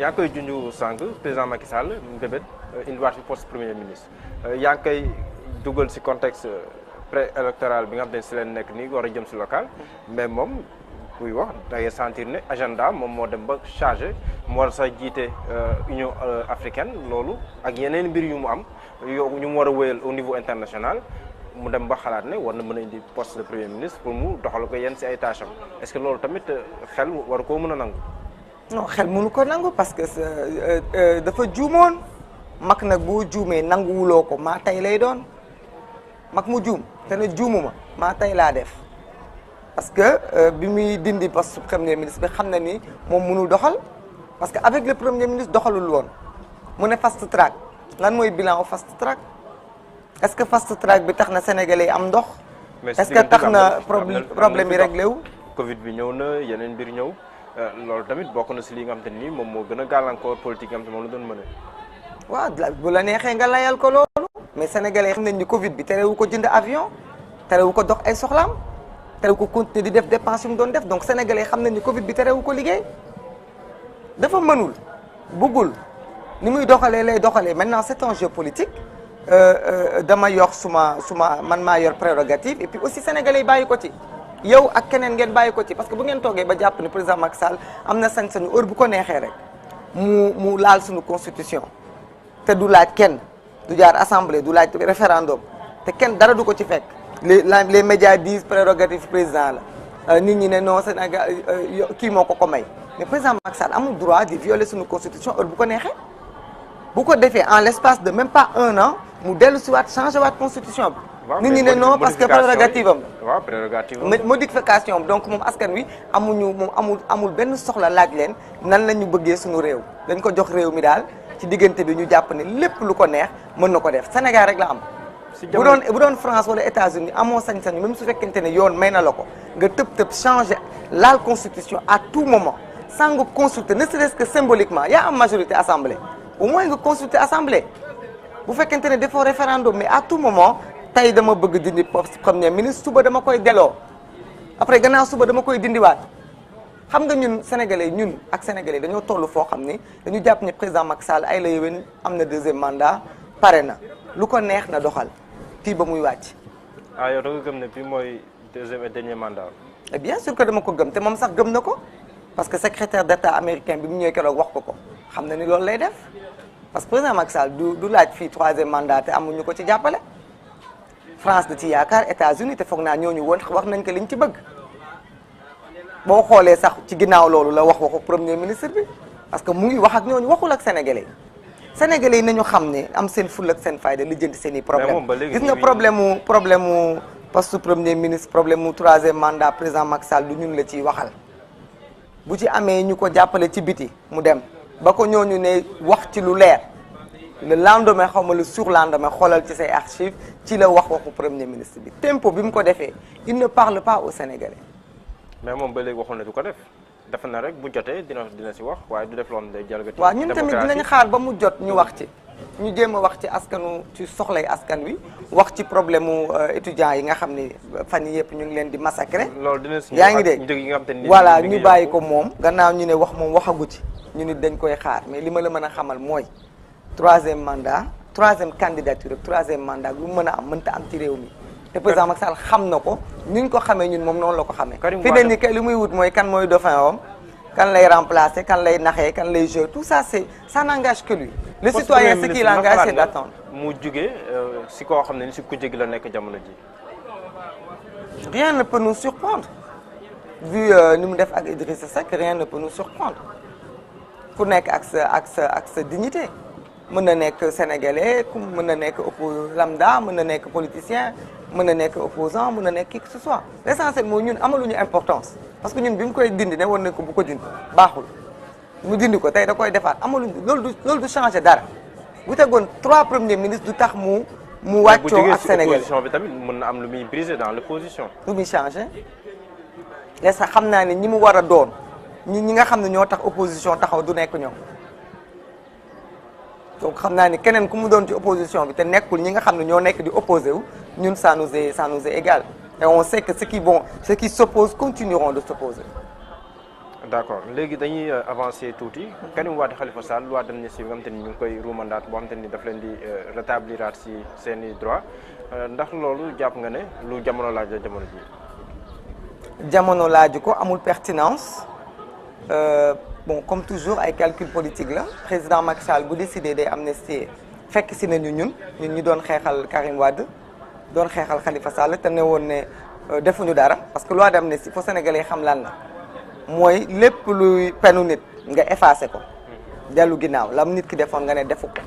yaa ngi koy junj sànq président Macky Sall mbébét indiwaat fi poste premier ministre yaa ngi koy dugal si contexte pré-électoral bi nga xam ne si leen nekk nii war a jëm si local mais moom kuy wax da ngay sentir ne agenda moom moo dem ba changé mu war sa jiite Union africaine loolu ak yeneen mbir yu mu am ñu mu war a wéyal au niveau international mu dem ba xalaat ne war na mën a indi poste de premier ministre pour mu doxal ko yenn si ay tâches am est-ce que loolu tamit xel war koo mën a nangu. non xel mënu ko nangu parce que dafa juumoon mag nag boo juumee nanguwuloo ko maa tey lay doon mag mu juum te ne juumuma maa tey laa def parce que bi muy dindi poste premier ministre bi xam na ni moom mënul doxal parce que avec le premier ministre doxalul woon mu ne fast track lan mooy bilan au fast track est-ce que fast track bi tax na sénégalais yi am ndox. est-ce que tax na problème yi réglé wu. Covid bi ñëw na yeneen mbir ñëw. loolu tamit bokk na si li nga xam te ni moom moo gën a gàllankoor politique yi nga xam te moom la doon mëne. waaw bu la neexee nga layal ko loolu. mais sénégalais xam nañ ni Covid bi terewu ko jënd avion terewu ko dox ay soxlaam terewu ko continuer di def dépense yu mu doon def donc sénégalais xam nañ ni Covid bi terewu ko liggéey dafa mënul bëggul ni muy doxalee lay doxalee maintenant c'est un jeu politique dama yor suma man maa yor prérogative et puis aussi sénégalais yi bàyyi ko ci. yow ak keneen ngeen bàyyi ko ci parce que bu ngeen toogee ba jàpp ni président Macky Sall am na sañ-sañu heure bu ko neexee rek mu laal suñu constitution te du laaj kenn du jaar assemblée du laaj référendum te kenn dara du ko ci fekk les médias disent prérogative président la nit ñi ne non Sénégal kii moo ko may mais président Macky Sall amul droit di violer suñu constitution heure bu ko neexee bu ko defee en l'espace de même pas 1 an mu dellu si waat changé waat constitution bi. nit ñi ne non parce que prérogative am waaw prérogative modification am donc moom askan wi amul benn soxla laaj leen nan la ñu bëggee suñu réew dañ ko jox réew mi daal ci diggante bi ñu jàpp ne lépp lu ko neex mën na ko def Sénégal rek la am. bu doon France wala États-Unis amoo sañ-sañu même su fekkente ne yoon may na la ko nga tëb changer laal constitution à tout moment sans nga consulter ne serait-ce que symboliquement yaa am majorité assemblée au moins nga consulter assemblée bu fekkente ne defoo référendum mais à tout moment. tey dama bëgg dindi poste premier ministre suba dama koy delloo après gannaaw suba dama koy dindiwaat xam nga ñun sénégalais ñun ak sénégalais dañoo toll foo xam ni dañu jàpp ne président Macky Sall ay la yéwén am na deuxième mandat pare na lu ko neex na doxal fii ba muy wàcc. yow da nga gëm ne fii mooy deuxième et dernier mandat. et bien sûr que dama ko gëm te moom sax gëm na ko parce que secrétaire d'État américain bi mu ñëwee keroog wax ko xam na ni loolu lay def parce que président Macky Sall du laaj fii troisième mandat te amuñu ko ci jàppale. France da ci yaakaar États-Unis te foog naa ñooñu woon wax nañ ko liñ ci bëgg boo xoolee sax ci ginnaaw loolu la waxu premier ministre bi parce que mu ngi wax ak ñooñu waxul ak sénégalais yi nañu xam ne am seen ful ak seen fayda li jënd seen i problème gis nga problème mu poste premier ministre problème mu troisième mandat président Macky Sall du ñun la ciy waxal bu ci amee ñu ko jàppale ci biti mu dem ba ko ñooñu ne wax ci lu leer le lendemain xaw ma le surlendemain xoolal ci say archives ci la waxu premier ministre bi tempo bi mu ko defee il ne parle pas aux Sénégalais. mais moom ba léegi waxul ne du ko def defe na rek bu jotee dina si wax waaye du def loolu day jalgati. waaw ñun tamit dinañ xaar ba mu jot ñu wax ci ñu jéem a wax ci askanu ci soxlay askan wi wax ci problème mu étudiants yi nga xam ni fan yii yëpp ñu ngi leen di massacrer. loolu dina si yaa ngi dégg voilà ñu bàyyi ko moom gannaaw ñu ne wax moom waxagu ci ñu nit dañ koy xaar mais li ma la mën a xamal mooy. troisième mandat troisième candidature ak troisième mandat lu mën a am mënta am ci réew mi te président Macky Sall xam na ko ni ñu ko xamee ñun moom noonu la ko xamee fi ne ni kay li muy wut mooy kan mooy dauphin wam kan lay remplacer kan lay naxee kan lay jouer tout ça ça n'engage que lui le citoyen ce qui l'engage c'est d'attendre mu jugee si koo xam ne ni si ku jégi la nekk jamono ji rien ne peut nous surprendre vu ni mu def ak Idrissa Seck rien ne peut nous surprendre ku nekk ak sa dignité mën na nekk sénégalais mën na nekk lambda mën na nekk politicien mën na nekk opposant mën na nekk qui que ce soit l'essentiel mooy ñun amaluñu importance parce que ñun bi mu koy dindi ne woon nañ ko bu ko dindi baaxul mu dindi ko tey da koy defaat amaluñu loolu du changer dara bu tegoon 3 premiers ministres du tax mu wàccoo ak sénégalais opposition bi tamit mën na am lu muy briser dans l'opposition lu muy changer les sax xam naa ne ñi mu war a doon ñi nga xam ne ñoo tax opposition taxaw du nekk ñoom donc xam naa ni keneen ku mu doon ci opposition bi te nekkul ñi nga xam ne ñoo nekk di opposé wu ñun ça nous est égal et on sait que ceux qui s'opposent continueront de s'opposer d'accord léegi dañuy avancer tuuti Karim Wade Khalifa Sall loi d'amnistie bi nga xamante ni ñu ngi koy ruumandaat boo xamante ni daf leen di rétabliraat si seen i droit ndax loolu jàpp nga ne lu jamono laaj la jamono ji. jamono laaju ko amul pertinence bon comme toujours ay calcul politique la président Macky Sall bu décidé day amnistier fekk si nañu ñun ñu doon xeexal Karim Wade doon xeexal Khalifa Sall te ne woon ne defuñu dara parce que loi d'amnistie fo Sénégalais xam lan la mooy lépp luy penu nit nga effacé ko dellu ginnaaw lam nit ki defoon nga ne defu ko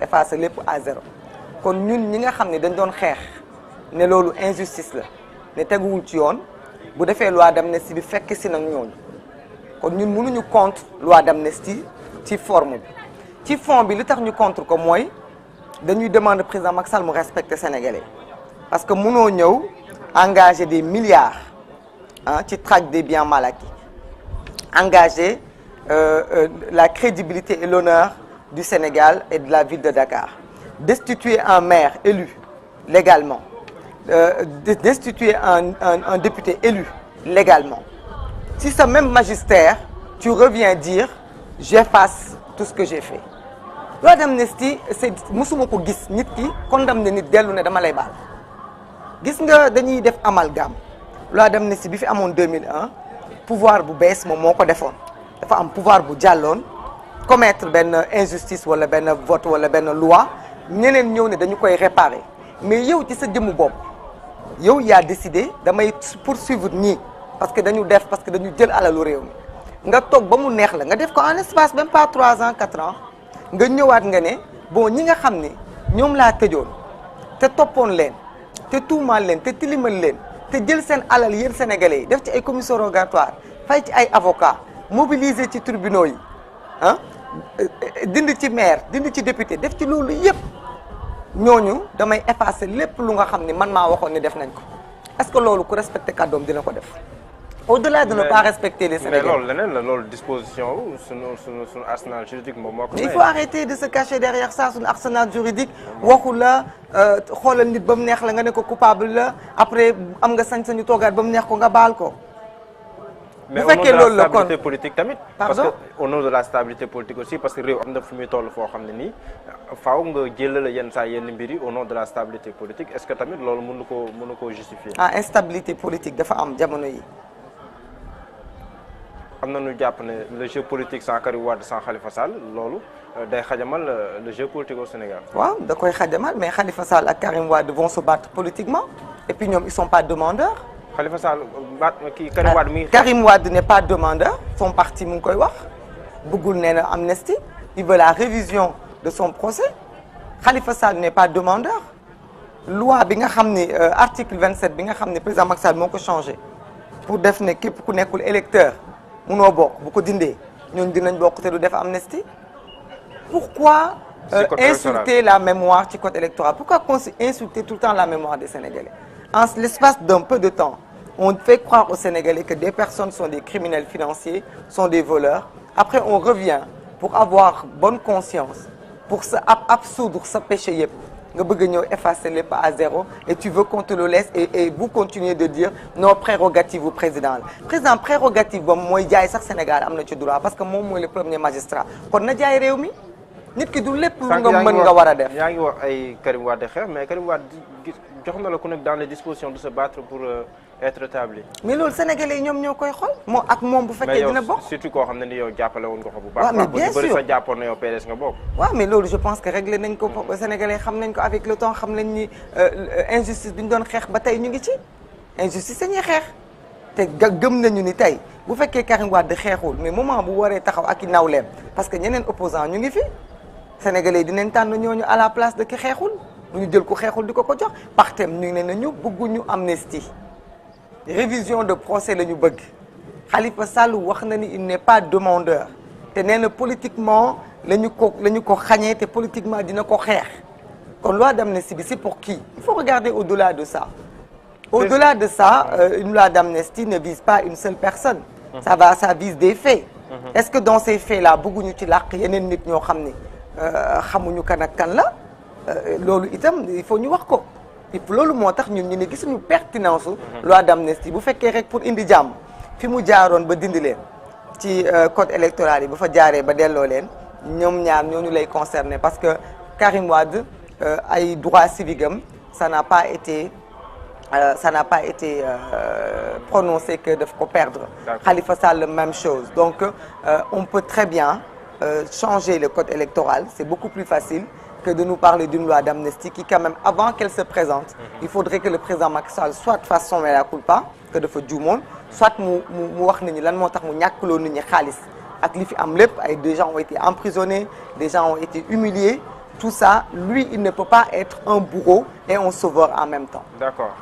effacé lépp à zéro kon ñun ñi nga xam ne dañ doon xeex ne loolu injustice la ne teguwul ci yoon bu defee loi d'amnistie bi fekk si nag ñooñu kon ñun mënuñu contre loi d'amnistie ci forme bi ci fond bi li tax ñu contre ko mooy dañuy demander président Macky Sall mu respecter Sénégalais parce que mënoo ñëw engager des milliards ci traque des biens mal acquis engager la crédibilité et l'honneur du Sénégal et de la ville de Dakar destituer un maire élu légalement destituer un député élu légalement si ce même magistère tu reviens dire j'efface tout ce que j'ai fait loi d'amnistie c'est musuma ko gis nit ki condamné nit dellu ne dama lay baal gis nga dañuy def amalgame loi d'amnistie bi fi amoon 2001 pouvoir bu bees moom moo ko defoon dafa am pouvoir bu jàlloon commettre benn injustice wala benn vote wala benn loi ñeneen ñëw ne dañu koy réparer mais yow ci sa jëmmu bopp yow yaa décidé damay poursuivre ñii parce que dañu jël alalu réew mi nga toog ba mu neex la nga def ko en espace même pas 3 ans 4 ans nga ñëwaat nga ne bon ñi nga xam ne ñoom laa tëjoon te toppoon leen te tuumaal leen te tilimal leen te jël seen alal yéen sénégalais yi def ci ay commission rogatoire fay ci ay avocat mobiliser ci tribunaux yi dindi ci maire dindi ci député def ci loolu yépp ñooñu damay effacer lépp lu nga xam ne man maa waxoon ni def nañ ko est-ce que loolu ku respecter kàddoom dina ko def au-delà de ne pas respecter les Sénégalais. mais loolu leneen la loolu disposition sunu arsenal juridique moom moo ko. mais il faut arrêter de se cacher derrière ça suñu arsenal juridique waxu la xoolal nit ba mu neex la nga ne ko coupable la après am nga sañ-sañu toogaat ba mu neex ko nga baal ko. bu fekkee loolu la kon mais au nom de la stabilité politique tamit. parce que au nom de la stabilité politique aussi parce que réew am na fu muy toll foo xam ne nii faaw nga jëlale yenn saa yenn mbir yi au nom de la stabilité politique est-ce que tamit loolu mënu koo justifier. instabilité politique dafa am jamono yi. am na ñu jàpp ne le jeu politique sans Karim Wade sans Khalifa Sall loolu day xajamal le jeu politique au Sénégal. waaw da koy xajamal mais Khalifa Sall ak Karim Wade vont se battre politiquement et puis ñoom ils sont pas demandeurs. Khalifa Sall Karim Wade mi. Karim Wade n'est pas demandeur son parti mu ngi koy wax bëggul nee na amnistie il veut la révision de son procès Khalifa Sall n'est pas demandeur loi bi nga xam ni article 27 bi nga xam ne président Macky Sall moo ko changé pour def ne képp ku nekkul électeur. munoo bokk bu ko dindee ñooñu dinañ bokk te du def amnistie pourquoi insulter la mémoire ci code électoral pourquoi insulter tout le temps la mémoire des Sénégalais en l'espace d'un peu de temps on fait croire aux Sénégalais que des personnes sont des criminels financiers sont des voleurs après on revient pour avoir bonne conscience pour se absoudre sa péché yëpp nga bëgg a ñëw effacer lépp à zéro et tu veux qu'on te le laisse et vous continuez de dire non prérogative bu président la président prérogative ba mooy jaay sax Sénégal am na ci droit parce que moom mooy le premier magistrat kon na jaay réew mi nit ki du lépp lu nga mën nga war a def. yaa ngi wax ay Karim Wade xeex mais Karim Wade jox na la ku nekk dans les dispositions de se battre pour être rétabli. mais loolu Sénégalais yi ñoom ñoo koy xool moo ak moom bu fekkee dina bokk. surtout koo xam ne ni yow jàppale woon nga ko bu baax. waaw mais bien sûr bu bëri sa jàppoon na yow PDS nga bokk. waaw mais loolu je pense que réglé nañ ko Sénégalais xam nañ ko avec le temps xam nañ ni injustice bi ñu doon xeex ba tey ñu ngi ci injustice dañuy xeex te gëm nañu ni tey bu fekkee Karim Wade xeexul mais moment bu waree taxaw ak i nawleem parce que ñeneen opposant ñu ngi fi Sénégalais dinañ tànn ñooñu à la place de ki xeexul du ñu jël ko xeexul di ko ko jox partem ñu ne nañu bëgguñu amnistie révision de procès la ñu bëgg Khalifa Sall wax na ni il n'est pas demandeur te nee na politiquement la ñu ko xañee te politiquement dina ko xeex kon loi d'amnistie bi c'est pour qui il faut regarder au-delà de ça au-delà de ça une loi d'amnistie ne vise pas une seule personne ça vise des faits est-ce que dans ces faits là bëgguñu ci làq yeneen nit ñoo xam ni xamuñu kan ak kan la loolu itam il faut ñu wax ko loolu moo tax ñun ñu ne gisuñu pertinence loi d'amnistie bu fekkee rek pour indi jàmm fi mu jaaroon ba dindi leen ci code électoral yi ba fa jaaree ba delloo leen ñoom ñaar ñooñu lay concerné parce que Karim Wade ay droits civiques am ça n'a pas été prononcé que daf ko perdre. Khalifa Sall même chose donc on peut très bien changer le code électoral c'est beaucoup plus facile que de nous parler d'une loi d'amnistie qui quand même avant qu'elle se présente il faudrait que le président Macky Sall soit fasse son mea culpa que dafa juumoon soit mu wax nit ñi lan moo tax mu ñàkkloo nit ñi xaalis ak li fi am lépp ay des gens ont été emprisonnés des gens ont été humiliés tout ça lui il ne peut pas être un bourreau et un sauveur en même temps. D'accord.